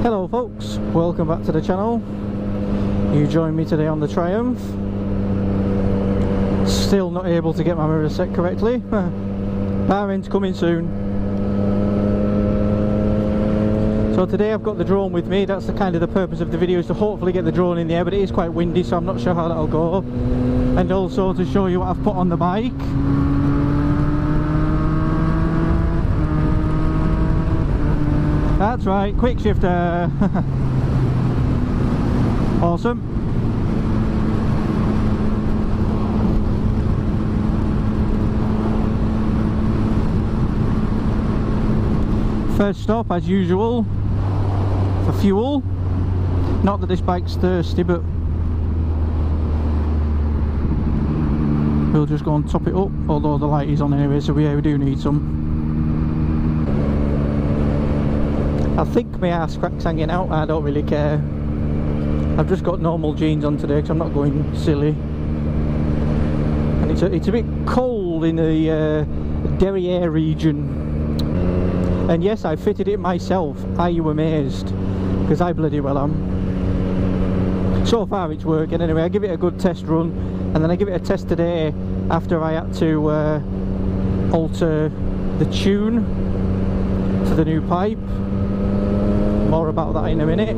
Hello folks, welcome back to the channel. You join me today on the Triumph. Still not able to get my mirror set correctly. Power end's coming soon. So today I've got the drone with me. That's the kind of the purpose of the video, is to hopefully get the drone in the air, but it is quite windy, so I'm not sure how that'll go. And also to show you what I've put on the bike. That's right, quickshifter. Awesome. First stop, as usual, for fuel. Not that this bike's thirsty, but we'll just go and top it up, although the light is on anyway, so we do need some. I think my ass crack's hanging out, I don't really care. I've just got normal jeans on today because I'm not going silly. And it's a bit cold in the Derriere region. And yes, I fitted it myself. Are you amazed? Because I bloody well am. So far it's working anyway. I give it a good test run, and then I give it a test today after I had to alter the tune to the new pipe. More about that in a minute.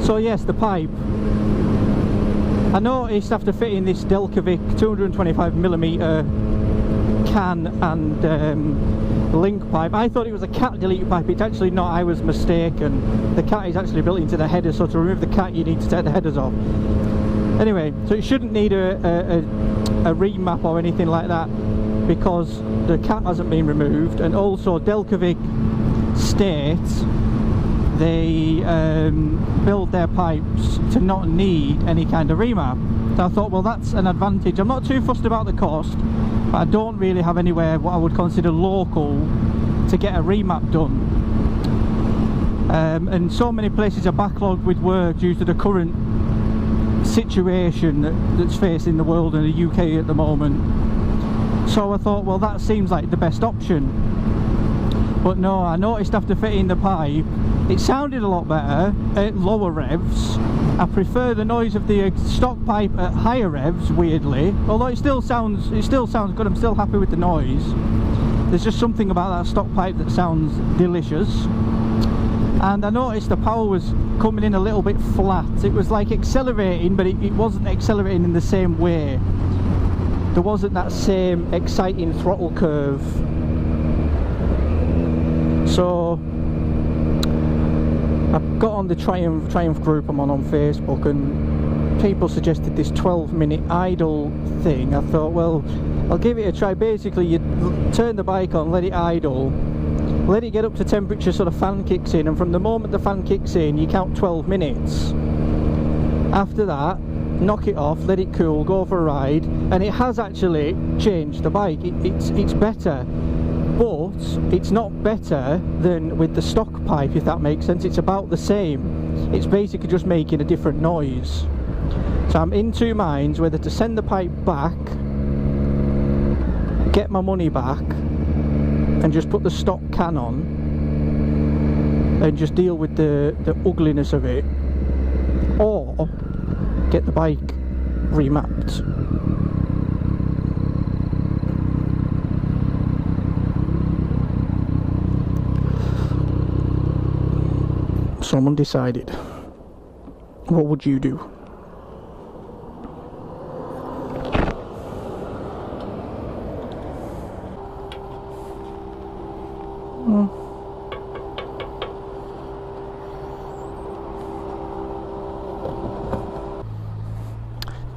So yes, the pipe. I noticed after fitting this Delcovic 225mm can and link pipe, I thought it was a cat delete pipe. It's actually not. I was mistaken. The cat is actually built into the header, so to remove the cat you need to take the headers off. Anyway, so it shouldn't need a remap or anything like that, because the cap hasn't been removed. And also Delcovic states they build their pipes to not need any kind of remap. So I thought, well, that's an advantage. I'm not too fussed about the cost, but I don't really have anywhere what I would consider local to get a remap done. And so many places are backlogged with work due to the current situation that's facing the world and the UK at the moment. So I thought, well, that seems like the best option. But no, I noticed after fitting the pipe, it sounded a lot better at lower revs. I prefer the noise of the stock pipe at higher revs, weirdly. Although it still sounds good. I'm still happy with the noise. There's just something about that stock pipe that sounds delicious. And I noticed the power was coming in a little bit flat. It was like accelerating, but it wasn't accelerating in the same way. There wasn't that same exciting throttle curve. So I got on the Triumph group I'm on Facebook, and people suggested this 12-minute idle thing. I thought, well, I'll give it a try. Basically, you turn the bike on, let it idle, let it get up to temperature so the fan kicks in, and from the moment the fan kicks in you count 12 minutes. After that, knock it off, let it cool, go for a ride. And it has actually changed the bike. It's better, but it's not better than with the stock pipe, if that makes sense. It's about the same. It's basically just making a different noise. So I'm in two minds whether to send the pipe back, get my money back, and just put the stock can on and just deal with the ugliness of it, or get the bike remapped. So I'm undecided. What would you do? Hmm.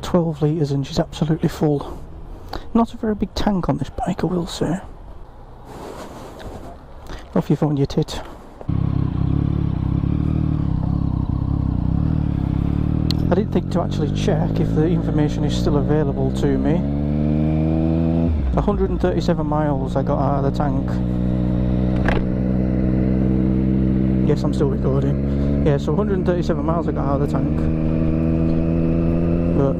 12 litres and she's absolutely full. Not a very big tank on this bike, I will say. Off you phone, your tit. I didn't think to actually check if the information is still available to me. 137 miles I got out of the tank. Yes, I'm still recording. Yeah, so 137 miles I got out of the tank. But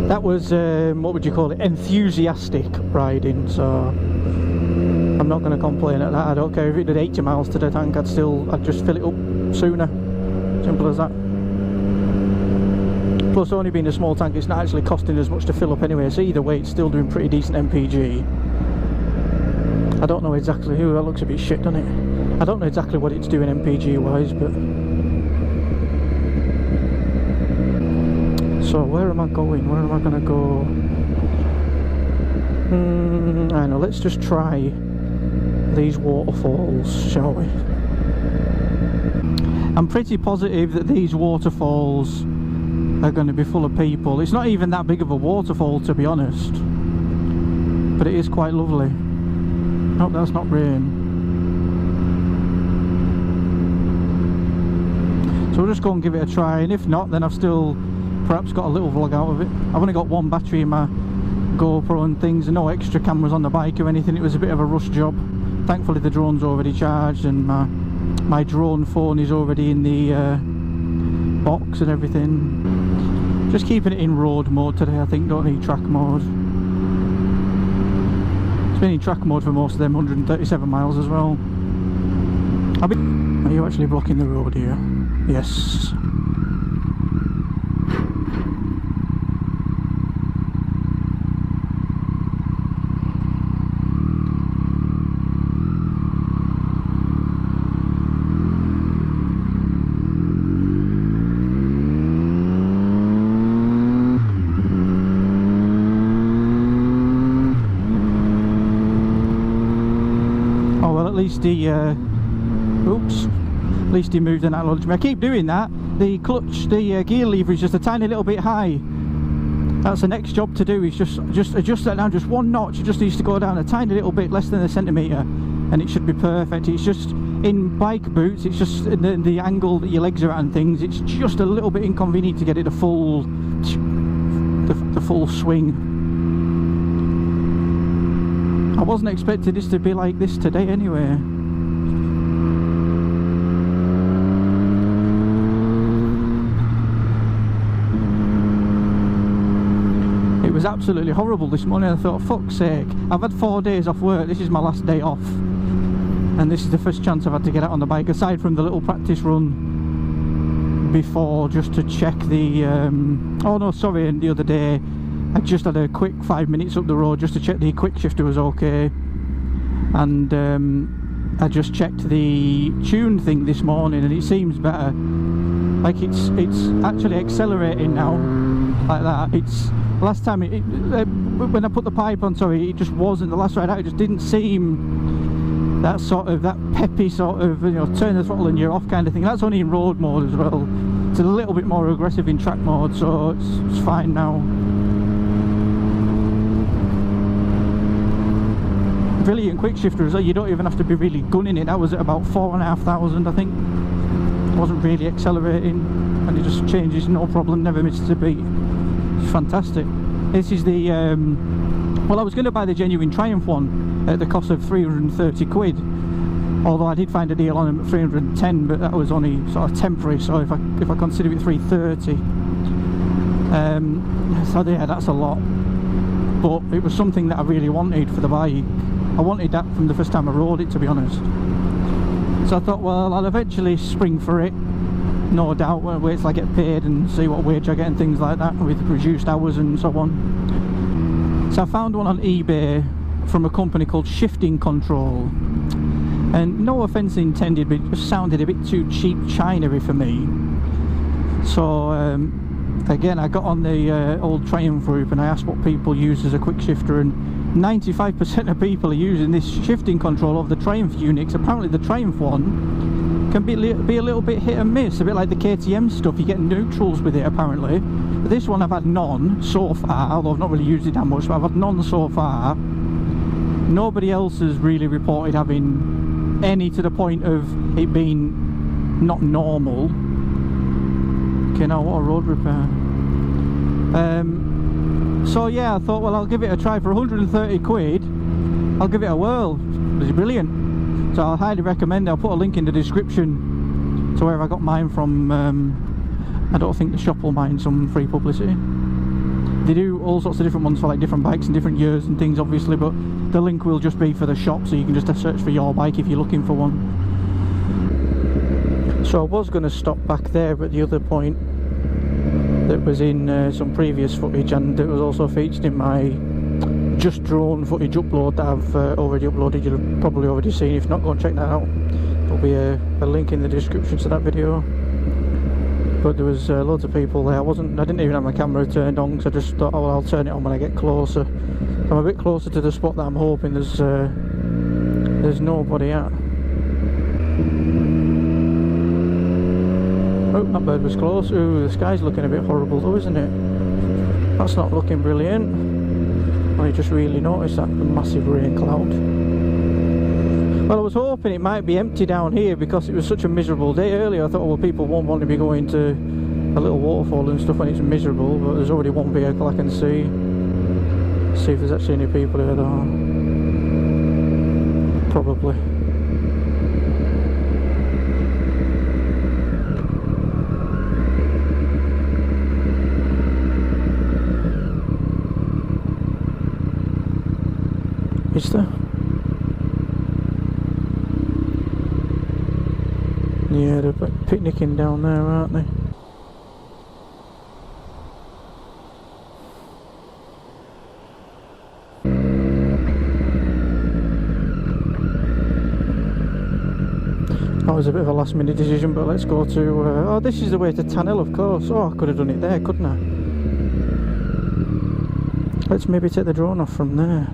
that was, what would you call it, enthusiastic riding, so I'm not going to complain at that. I don't care if it did 80 miles to the tank, I'd just fill it up sooner. Simple as that. Plus, only being a small tank, it's not actually costing as much to fill up anyway, so either way it's still doing pretty decent MPG. I don't know exactly, that looks a bit shit, doesn't it? I don't know exactly what it's doing MPG wise, but... So where am I going? Where am I going to go? I know, let's just try these waterfalls, shall we? I'm pretty positive that these waterfalls are going to be full of people. It's not even that big of a waterfall, to be honest, but it is quite lovely. Hope that's not rain. So we'll just go and give it a try, and if not, then I've still perhaps got a little vlog out of it. I've only got one battery in my GoPro and things, and no extra cameras on the bike or anything. It was a bit of a rush job. Thankfully the drone's already charged, and my drone phone is already in the box and everything. Just keeping it in road mode today, I think. Don't need track mode. It's been in track mode for most of them 137 miles as well. Are you actually blocking the road here? Yes. At least he at least he moved and acknowledged me. I keep doing that. The clutch, the gear lever is just a tiny little bit high. That's the next job to do, is just adjust that down just one notch. It just needs to go down a tiny little bit, less than a centimetre, and it should be perfect. It's just, in bike boots, it's just the angle that your legs are at and things, it's just a little bit inconvenient to get it the full swing. I wasn't expecting this to be like this today anyway. It was absolutely horrible this morning. I thought, fuck's sake, I've had 4 days off work, this is my last day off, and this is the first chance I've had to get out on the bike, aside from the little practice run before, just to check the oh no, sorry, and the other day I just had a quick 5 minutes up the road just to check the quickshifter was okay, and I just checked the tune thing this morning and it seems better. Like it's actually accelerating now, like that. It's last time when I put the pipe on, sorry, it just wasn't. The last ride out, it just didn't seem that sort of, that peppy sort of, you know, turn the throttle and you're off kind of thing. That's only in road mode as well. It's a little bit more aggressive in track mode, so it's fine now. Brilliant quick shifter as well. You don't even have to be really gunning it. That was at about 4,500, I think. It wasn't really accelerating, and it just changes no problem, never misses a beat. It's fantastic. This is the well, I was going to buy the genuine Triumph one at the cost of 330 quid, although I did find a deal on them at 310, but that was only sort of temporary, so if I consider it 330, so yeah, that's a lot, but it was something that I really wanted for the bike. I wanted that from the first time I rode it, to be honest. So I thought, well, I'll eventually spring for it, no doubt, wait till I get paid and see what wage I get and things like that, with reduced hours and so on. So I found one on eBay from a company called Shifting Control, and no offence intended, but it just sounded a bit too cheap China-y for me. So again, I got on the old Triumph group and I asked what people use as a quick shifter, and 95% of people are using this shifting control of the Triumph Unix. Apparently the Triumph one can be a little bit hit and miss, a bit like the KTM stuff. You get neutrals with it apparently. But this one I've had none so far, although I've not really used it that much, but I've had none so far. Nobody else has really reported having any, to the point of it being not normal. Okay, now what a road repair. So yeah, I thought, well, I'll give it a try for 130 quid. I'll give it a whirl. It was brilliant. So I highly recommend it. I'll put a link in the description to where I got mine from. I don't think the shop will mind some free publicity. They do all sorts of different ones for like different bikes and different years and things, obviously, but the link will just be for the shop, so you can just search for your bike if you're looking for one. So I was going to stop back there at the other point that was in some previous footage, and it was also featured in my just drone footage upload that I've already uploaded. You'll have probably already seen. If not, go and check that out. There'll be a link in the description to that video. But there was loads of people there. I didn't even have my camera turned on, because I just thought, oh well, I'll turn it on when I get closer. I'm a bit closer to the spot that I'm hoping there's nobody at. Oh, that bird was close. Ooh, the sky's looking a bit horrible though, isn't it? That's not looking brilliant. I just really noticed that massive rain cloud. Well, I was hoping it might be empty down here, because it was such a miserable day earlier. I thought, well, people won't want to be going to a little waterfall and stuff when it's miserable, but there's already one vehicle I can see. See if there's actually any people here though. Probably. Is there? Yeah, they're picnicking down there, aren't they? That was a bit of a last minute decision, but let's go to... oh, this is the way to Tannel, of course. Oh, I could have done it there, couldn't I? Let's maybe take the drone off from there.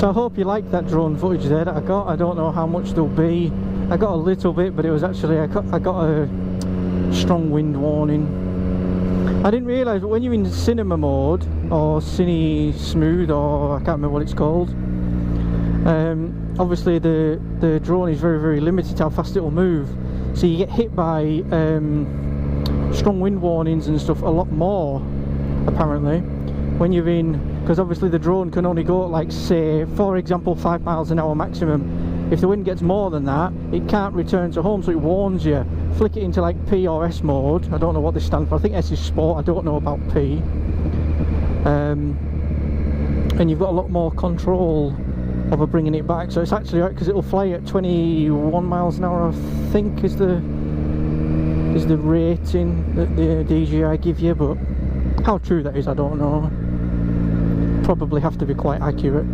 So I hope you liked that drone footage there that I got. I don't know how much there'll be. I got a little bit, but it was actually, I got a strong wind warning. I didn't realise, but when you're in cinema mode, or cine smooth, or I can't remember what it's called, obviously the drone is very, very limited to how fast it will move. So you get hit by strong wind warnings and stuff a lot more, apparently, when you're in because obviously the drone can only go at, like, say, for example, 5 miles an hour maximum. If the wind gets more than that, it can't return to home, so it warns you. Flick it into like P or S mode. I don't know what this stands for. I think S is sport. I don't know about P. And you've got a lot more control over bringing it back. So it's actually right, because it'll fly at 21 miles an hour, I think, is the rating that the DJI give you. But how true that is, I don't know. Probably have to be quite accurate.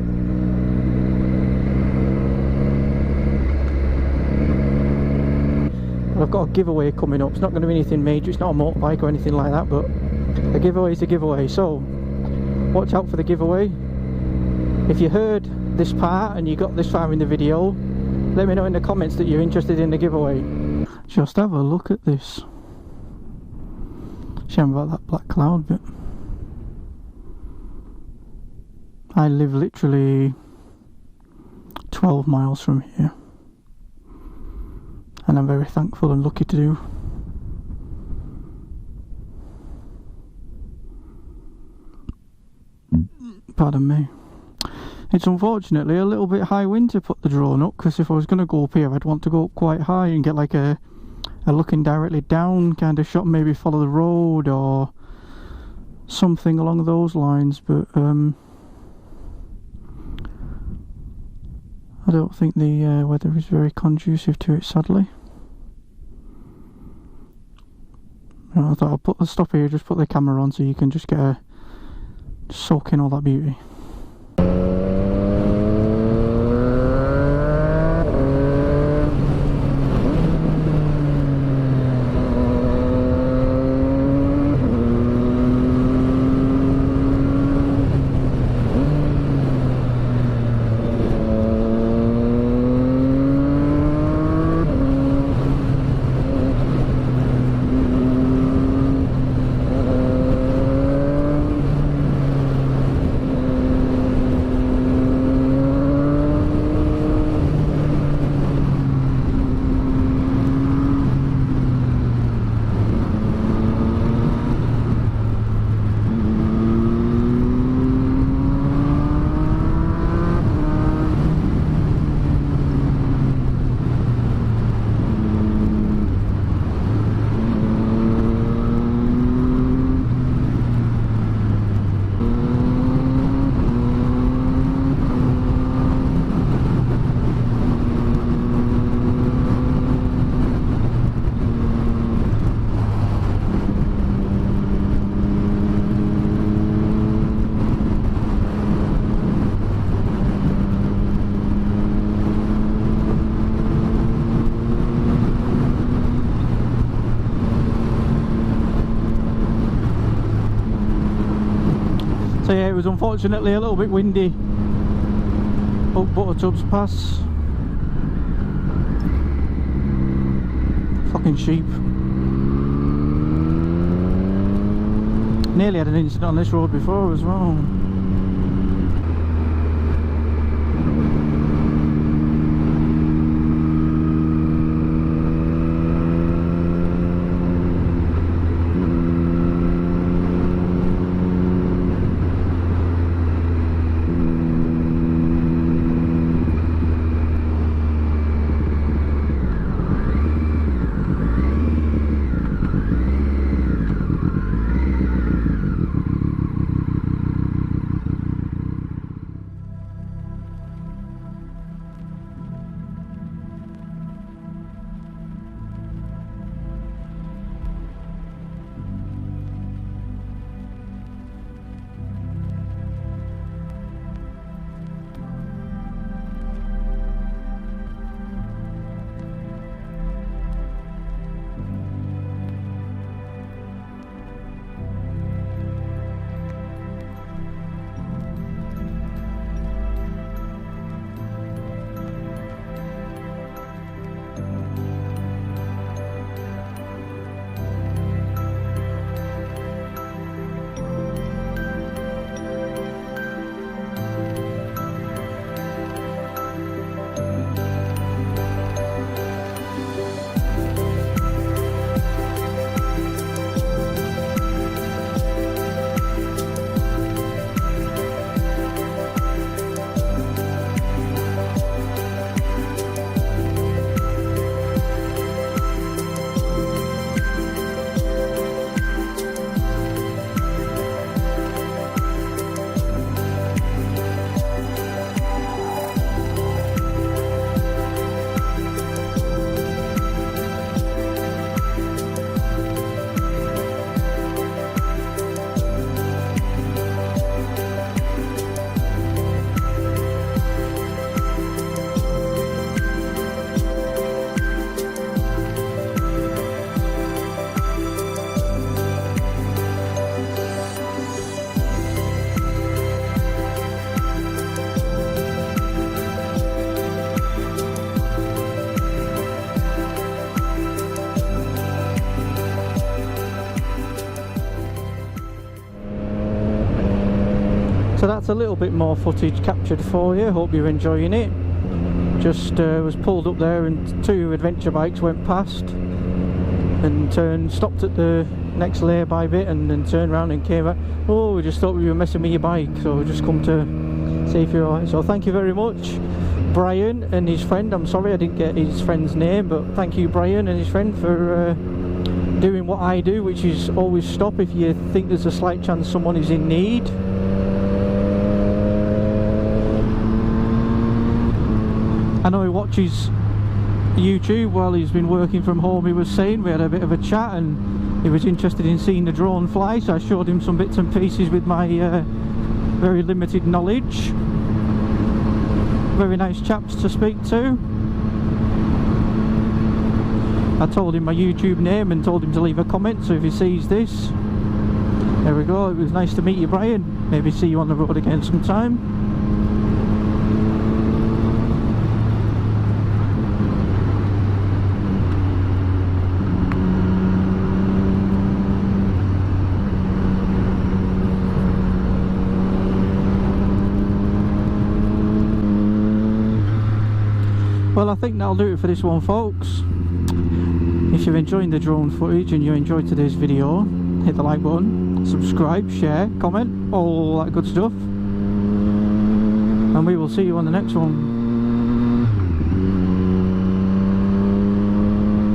I've got a giveaway coming up. It's not going to be anything major, it's not a motorbike or anything like that, but a giveaway is a giveaway, so watch out for the giveaway. If you heard this part and you got this far in the video, let me know in the comments that you're interested in the giveaway. Just have a look at this. Shame about that black cloud bit. I live literally 12 miles from here, and I'm very thankful and lucky to do. Pardon me. It's unfortunately a little bit high wind to put the drone up, because if I was going to go up here, I'd want to go up quite high and get like a looking directly down kind of shot, maybe follow the road or something along those lines, but I don't think the weather is very conducive to it, sadly. I thought I'd stop here, just put the camera on so you can just get a soak in all that beauty. So yeah, it was unfortunately a little bit windy up Buttertubs Pass. Fucking sheep. Nearly had an incident on this road before as well. a little bit more footage captured for you. Hope you're enjoying it. Just was pulled up there and 2 adventure bikes went past and stopped at the next lay-by bit and then turned around and came back. Oh, we just thought we were messing with your bike, so we just come to see if you're alright. So thank you very much, Brian and his friend. I'm sorry I didn't get his friend's name, but thank you, Brian and his friend, for doing what I do, which is always stop if you think there's a slight chance someone is in need. I know he watches YouTube while he's been working from home. He was saying, we had a bit of a chat and he was interested in seeing the drone fly, so I showed him some bits and pieces with my very limited knowledge. Very nice chaps to speak to. I told him my YouTube name and told him to leave a comment, so if he sees this, there we go. It was nice to meet you, Brian. Maybe see you on the road again sometime. Well, I think that'll do it for this one, folks. If you're enjoying the drone footage and you enjoyed today's video, hit the like button, subscribe, share, comment, all that good stuff. And we will see you on the next one.